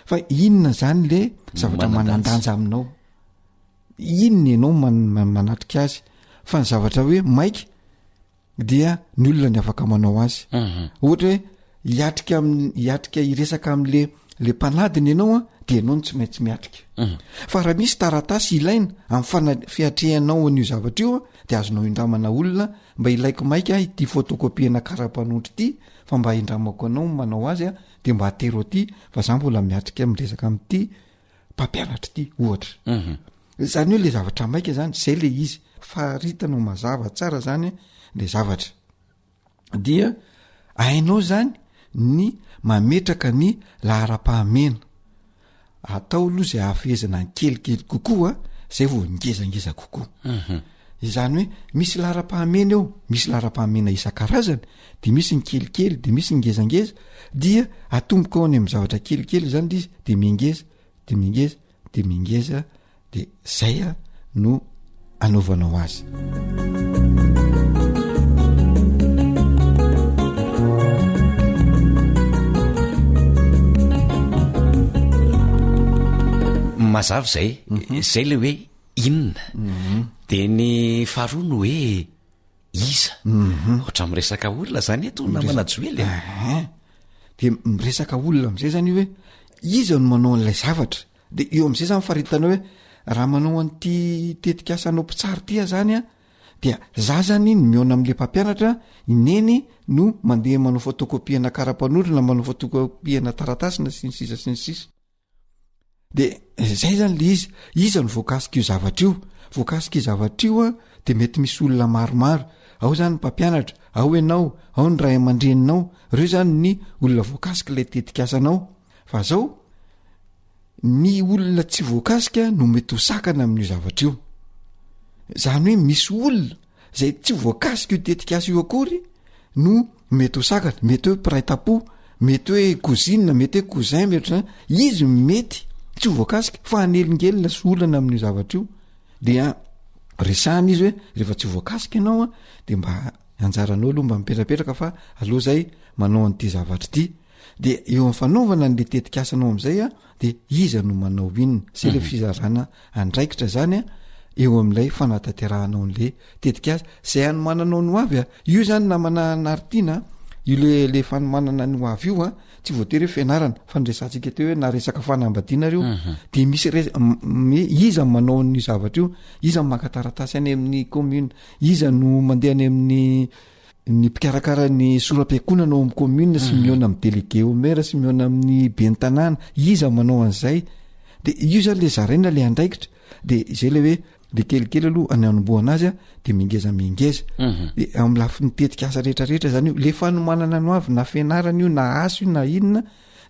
fa inona zany le zavatra manandanja aminao inona ianao manatrika azy fa ny zavatra hoe maika dia ny olona ny afaka manao azy ohatra hoe hiatrika iresaka am'le mpanadiny ianao a de ianao no tsy maintsy miatrika fa raha misy taratasy ilaina amin'ny fiatrehanao an'io zavatra io de azonao indramana olona mba ilaiko maika ity fotokopiana karapanondry ity fa mba indramako anao manao azy a de mba atero aty fa za mbola miatrika miresaka am'ity mpampianatra ity ohatra zany hoe le zavatra maika zany zay le izy faritanao mazava tsara zany le zavatra dia ainao zany ny mametraka ny lahara-pahamena atao aloha zay hafezana ny kelikely kokoa zay vo ngezangeza kokoa izany hoe misy lahara-pahamena eo misy lahara-pahamena isan-karazany de misy ny kelikely de misy ny ngezangeza dia atomboka ao any amin'ny zavatra kelikely zany le izy de mingeza de mingeza de mingeza de zay a no anaovanao azy mazava zay zay le hoe inona de ny faharoa no hoe iza ohatra miresaka olona zany eto namanajoely de miresaka olona am'izay zany io hoe iza no manao an'ilay zavatra de eo am'izay zany faritanao hoe raha manao an'ity tetikasanao mpitsary tya zany a dia za zany ny miona am'le mpampianatra ineny no mandeha manao fotokopiana karapanondrona manao fotokopiana taratasina sy ny sisa sy ny sisa de zay zany le iza no voakasika io zavatra io voakasika io zavatra io a de mety misy olona maromaro ao zany mpampianatra ao ianao ao ny ray aman-dreninao reo zany ny olona voakasika ilay tetikasanao fa zao ny olona tsy voakasika no mety ho sakana amin'io zavatra io zany hoe misy olona zay tsy voakasika io tetikasa io akory no mety ho sakana mety hoe piraitapo mety hoe cousine mety hoe cousin mety izy mety tsy voakasika fa anelingelina sy olana amin'io zavatra io dia resahana izy hoe rehefa tsy voakasika ianao a de mba anjaranao aloha mba mipetrapetraka fa aloha zay manao an'ity zavatra ity de eo amin'ny fanaovana n'le tetikasanao am'izay a de iza no manao inona zay le fizarana andraikitra zany a eo amin'ilay fanataterahanao n'le tetikasa zay anomananao no avy a io zany namana naritiana io le fanomanana ny avy io a tsy voatery hoe fianarana fandresantsika teo hoe na resaka fanambadiana reo de misy iza manao ny zavatra io iza makataratasy any amin'ny commune iza no mandeha any amin'ny mpikarakara ny soram-piakonana ao amin'ny commune sy miona amin'ny délégué au maire sy miona amin'ny bentanàna iza manao an'izay de io zany le zaraina le andraikitra de zay le hoe le kelikely aloha any anomboana azy a de mingeza de amin'ny lafiny tetikasa rehetrarehetra zany io le fanomanana no avy na fianarana io na aso io na inona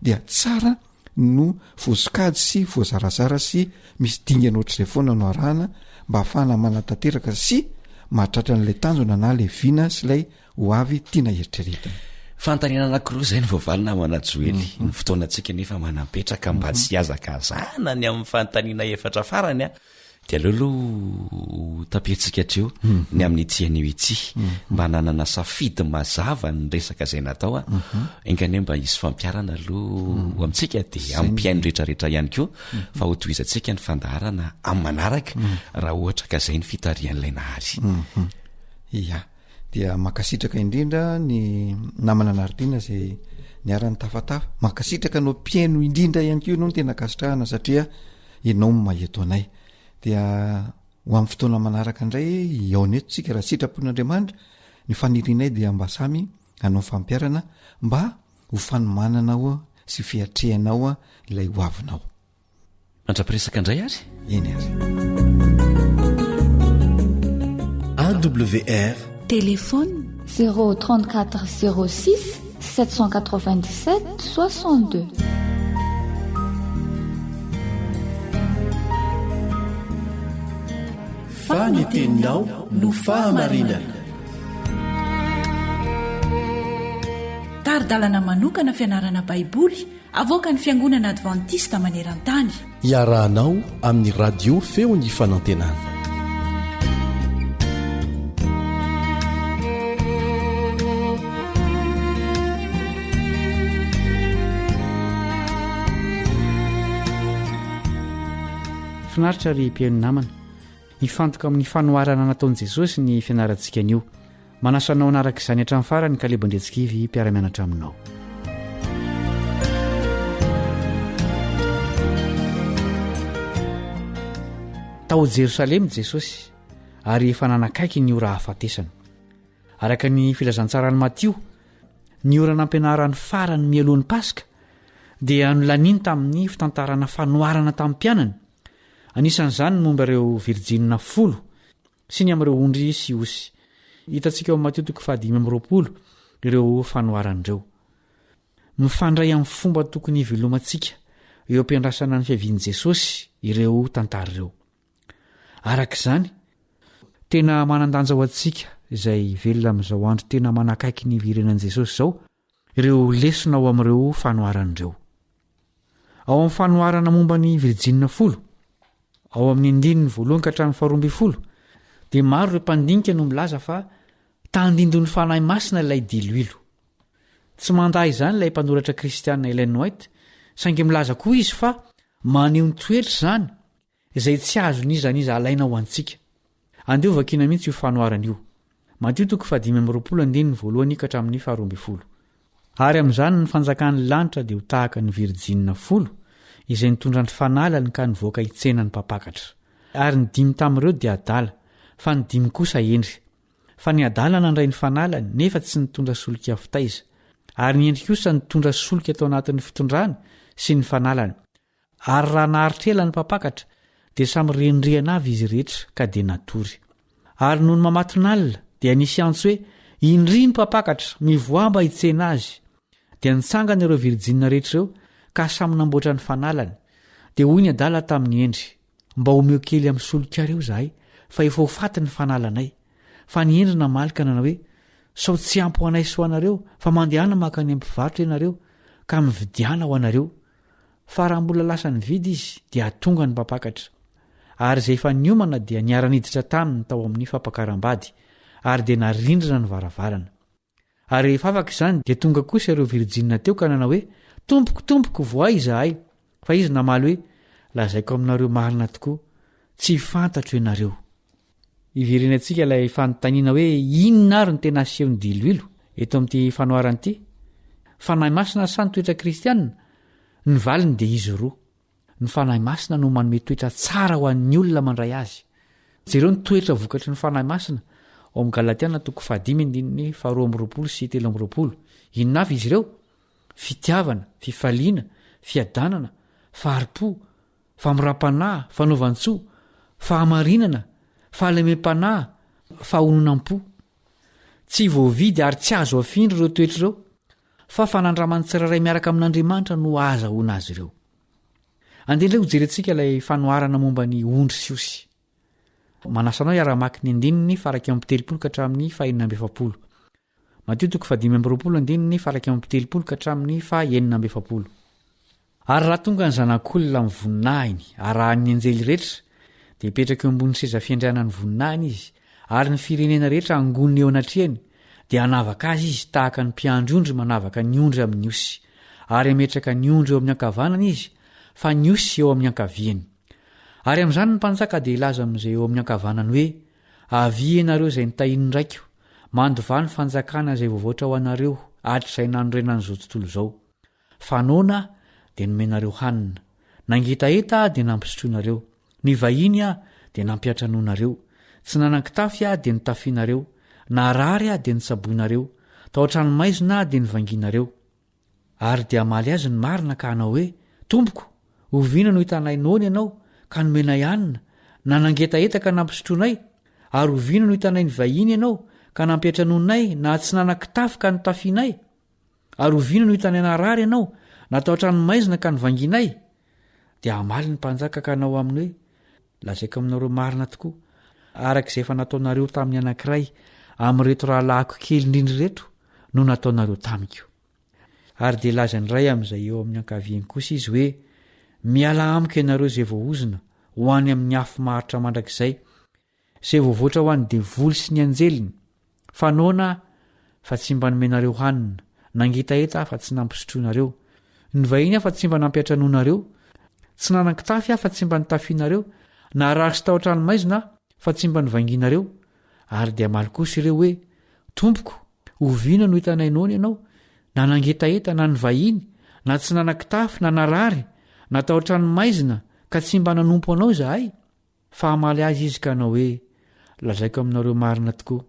dia tsara no voasokady sy voazarazara sy misy dingana ohatr'izay foana no arahana mba hafana manatanteraka sy mahatratra n'lay tanjona na le vina sy lay ho avy tiana eritreretana fantaniana anakiroa zay ny voavalina manajoely ny fotoana antsika nefa manapetraka mba tsy azakazana ny amin'ny fantaniana efatra farany a de aleoaloha tapetsika atreo ny amin'ny tian'io itsy mba nanana safidy mazava ny resaka zay natao a engane mba isy fampiarana aloha amintsika de ampiaino rehetrarehetra ihany koa fa ho toizantsika ny fandaharana amin'ny manaraka raha ohatra ka zay ny fitarian'ilay nahary ia dia makasitraka indrindra ny namana naritiana zay niara-ny tafatafa makasitraka no mpiaino indrindra ihany ko no tena kasitrahana satria ianao maheto anay dia ho amin'ny fotoana manaraka indray aonetotsika raha sitrapon'Andriamanitra ny fanirinay dia mba samy anao fampiarana mba ho fanomananao sy fiatrehanao ilay hoavinao mandrapiresaka indray ary eny ary AWR téléphone 034 06 797 62 fa ny teninao no fahamarinana. Taridalana manokana fianarana baiboly avoaka ny Fiangonana Advantista Maneran-tany. Iarahanao amin'ny radio feo ny fanantenana. Finaritra ry mpiaino namana, nifantoka amin'ny fanoharana nataon'i Jesosy ny fianarantsika anio. Manasanao anaraka izany hatramin'ny farany ka lebandretsikivy mpiara-mianatra aminao. Tao Jerosalema Jesosy ary efa nanakaiky ny ora hafatesana. Araka ny filazantsarany Matio, ny ora nampianarany farany mialohan'ny Paska dia nolaniny tamin'ny fitantarana fanoharana tamin'ny mpianany. Anisan'izany ny momba ireo virjinina 10 sy ny amin'ireo ondry sy osy. Hitantsika ao amin'ny Matio 5:20 ireo fanoharan'ireo. Mifandray amin'ny fomba tokony hivelomantsika eo ampiandrasana ny fiavian'i Jesosy ireo tantara ireo. Araka izany, tena manandanja ho antsika izay velona amin'izao andro tena manakaiky ny virenan'i Jesosy izao, ireo lesona ao amin'ireo fanoharan'ireo. Ao amin'ny fanoharana momba ny virjinina 10, ao amin'ny 1 ka hatramin'ny 12, dia maro ireo mpandinika no milaza fa tandindon'ny fanahy masina ilay diloilo. Tsy mandahy izany ilay mpanoratra kristiana Ellen White, saingy milaza koa izy fa maneho ny toetra izany izay tsy azo nizaniza alaina ho antsika. Andeo vakiana mihitsy io fanoharana io. Matio 5:20 ka hatramin'ny 12. Ary amin'izany ny fanjakan'ny lanitra dia ho tahaka ny virjinina 10 izay nitondra ny fanalany ka nivoaka hitsenany mpapakatra. Ary ny 5 tamin'ireo dia adala, fa ny 5 kosa endry. Fa ny adala nandray ny fanalany nefa tsy nitondra solika fitaiza, ary ny endry kosa nitondra solika tao anatin'ny fitondrany sy ny fanalany. Ary raha naharitrela ny mpapakatra dia samy renirehana avy izy rehetra ka dia natory. Ary noho ny mamatonalina dia nisy antso hoe indry ny mpapakatra mivoamba hitsena azy. Dia nitsangana ireo virjinina rehetra ireo ka samy namboatra ny fanalany. Dia hoy ny adala tamin'ny endry, mba homeo kely amin'ny solikareo izahay, fa efa ho faty ny fanalanay. Fa ny endry namalika nanao hoe, sao tsy ampy ho anay sy ho anareo, fa mandehana maka ny ampivarotra ianareo ka mividiana ho anareo. Fa raha mbola lasa nividy izy dia atonga ny mpapakatra. Ary izay efa niomana dia niara-niditra taminy tao amin'ny fampakaram-bady, ary dia narindrina ny varavarana. Ary rehefa afaka izany dia tonga kosa ireo virjinina teo ka nanao hoe, tompoko voay izahay. Fa izy namaly hoe, lazaiko aminareo marina tokoa, tsy fantatro ianareo. Iverenantsika ilay fanontaniana hoe inona ary ny tena asehony diloilo eto amin'ity fanoharana ity. Fanahy masina sa ny toetra kristianina? Ny valiny dia izy roa. Ny fanahy masina no manome toetra tsara ho an'ny olona mandray azy. Jereo ny toetra vokatry ny fanahy masina ao amin'ny Galatiana 5:12-13. Inona avy izy ireo? Fitiavana, fifaliana, fiadanana, faharipo, famorapanahy, fanaovan-tsoa, fahamarinana, fahalemem-panahy, fahononam-po. Tsy voavidy ary tsy azo afindro ireo toetra ireo, fa fanandramany tsirairay miaraka amin'Andriamanitra no azahoana azy ireo. Andeha ho jerentsika ilay fanoharana momba ny ondry sy osy. Manasanao iara-maky ny 1:7 ka hatramin'ny 9. Matio 5:20 ka hatramin'ny 9. Ary raha tonga ny zanak'olona amin'ny voninahiny arahan'ny anjely rehetra, dia hipetraka eo ambony seza fiandrianany voninahiny izy, ary ny firenena rehetra angoniny eo anatrehany, dia hanavaka azy izy tahaka ny mpiandry ondry manavaka ny ondry amin'ny osy, ary ametraka ny ondry eo amin'ny ankavanana izy, fa ny osy eo amin'ny ankaviany. Ary amin'izany ny mpanjaka dia ilaza amin'izay eo amin'ny ankavanany hoe, avy ianareo izay nitahiny raiko, mandova ny fanjakana izay voavoatra ho anareo hatr'izay nanorenana izao tontolo izao. Fanona dia nomenareo hanina, nangetaeta dia nampisotroanareo, ny vahiny dia nampiatranonareo, tsy nanan-kitafy dia nitafianareo, narary dia nitsaboinareo, tao an-tranomaizina dia nivanginareo. Ary dia amaly azy ny marina ka hanao hoe, tompoko, oviana no hitanay noana ianao ka nomenay hanina, na nangetaeta ka nampisotroanay, ary oviana no hitanay ny vahiny ianao ka nampiatranonay, na tsy nanan-kitafy ka nitafianay, ary oviana no hitanay narary ianao, na tao an-tranomaizina ka nivanginay. Dia amaly ny mpanjaka ka hanao aminy hoe, lazaiko aminareo marina tokoa, arak'izay efa nataonareo tamin'ny anankiray amin'reto rahalahako kely indrindry reto no nataonareo tamiko. Ary dia laza ny ray amin'izay eo amin'ny ankaviany kosa izy hoe miala amiko ianareo izay voaozina ho any amin'ny afo maharitra mandrakizay izay voavoatra ho any devoly sy ny anjeliny fa noana fa tsy mba nomenareo hanina nangetaeta fa tsy nampisotroanareo ny vahiny afa tsy mba nampiatranonareo tsy nanan-kitafy afa tsy mba nitafianareo na rary sy tahotranomaizina fa tsy mba nivanginareo ary dia maly kosa ireo hoe tompoko ovina no hitanainona ianao na nangetaeta na ny vahiny na tsy nanan-kitafy na narary na tahotranomaizina ka tsy mba nanompo anao izahay fa hamaly azy izy ka anao hoe lazaiko aminareo marina tokoa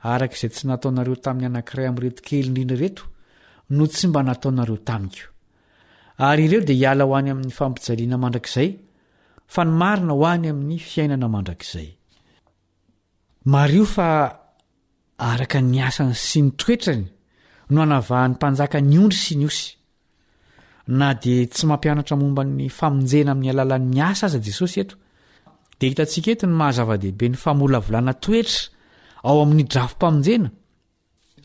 arak'izay tsy nataonareo tamin'ny anankiray amin'reto kely indrindra reto no tsy mba nataonareo tamiko. Ary ireo dia hiala ho any amin'ny fampijaliana mandrakizay fa ny marina ho any amin'ny fiainana mandrakizay. Mario fa araka ny asany sy ny toetrany no hanavahan'ny mpanjaka ny ondry sy ny osy. Na dia tsy mampianatra momba ny famonjena amin'ny alalan'ny asa aza Jesosy eto dia hitantsika eto ny mahazava-dehibe ny famolavolana toetra ao amin'ny drafom-pamonjena.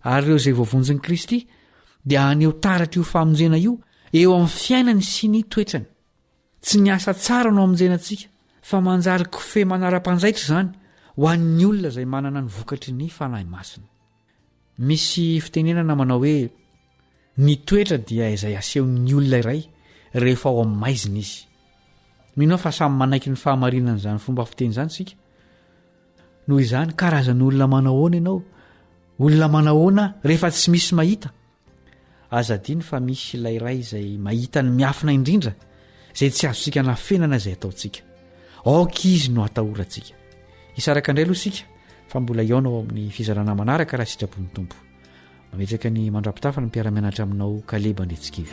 Ary ireo izay voavonjin'i Kristy dia haneho taratra io famonjena io eo amin'ny fiainany sy ny toetrany. Tsy ny asa tsara no amonjenantsika fa manjary kofehy manara-panjaitra izany ho an'ny olona izay manana ny vokatry ny fanahy masina. Misy fitenenana manao hoe ny toetra dia izay asehon'ny olona iray rehefa ao amin'ny maizina izy. Mino fa samy manaiky ny fahamarinana izany fomba fiteny izany sika. Noho izany karazan'olona manahoana ianao, olona manahoana rehefa tsy misy mahita. Azadiny fa misy ilay iray izay mahita ny miafina indrindra izay tsy azontsika nafenana izay ataontsika. Aoka izy no atahorantsika. Isaraka indray aloha sika fa mbola iaona ao amin'ny fizarana manaraka raha sitrapon'ny tompo. Mametraka ny mandrapitafa ny mpiara-mianatra aminao Kaleba Ndretsikivy.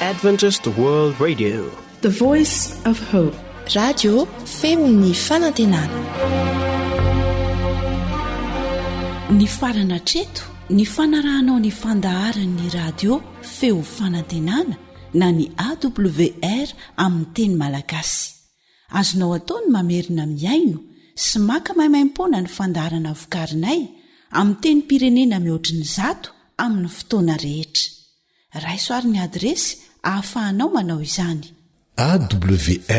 Adventist World Radio, the voice of hope. Radio feony fanantenana. Ny farana treto ny fanarahanao ny fandaharan'ny radio feo fanantenana na ny AWR amin'ny teny malagasy. Azonao atao ny mamerina miaino sy maka maimaim-poana ny fandaharana vokarinay amin'ny teny pirenena mihoatriny 100 amin'ny fotoana rehetra. Raisoaryn'ny adresy ahafahanao manao izany: awr.org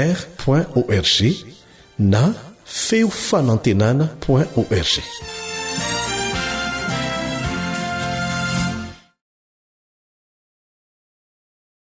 na feofanantenana.org.